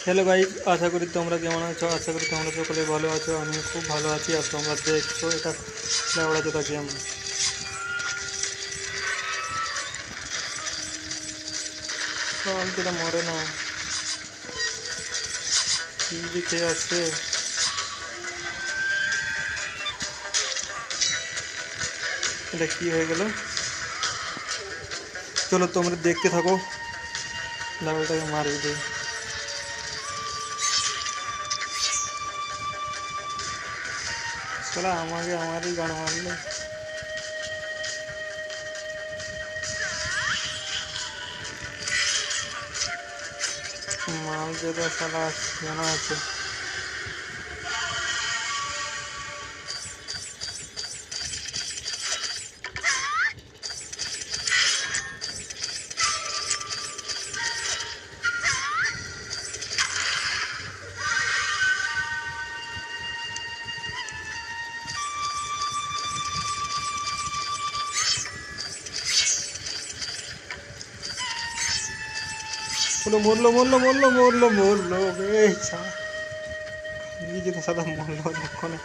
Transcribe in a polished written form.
Hello guys, আশা করি তোমরা কেমন আছো। আশা করি তোমরা সকলে ভালো আছো। আমি খুব ভালো আছি। আর তোমরা দেখছো এটা লেবড়া জোতা গেম। যেটা মরে না, কি যে খেয়ে আসছে। এটা কি হয়ে গেল? চলো তোমরা দেখতে থাকো, লেবড়াটাকে মারি দিই। চলো আমাকে আমারই গান মারলো। মাল যেটা সালা জানা আছে। বলো মরলো মরলো মরলো মরলো মরলো বেছা। নিজে তো সাদা মরলো অনেকক্ষণে।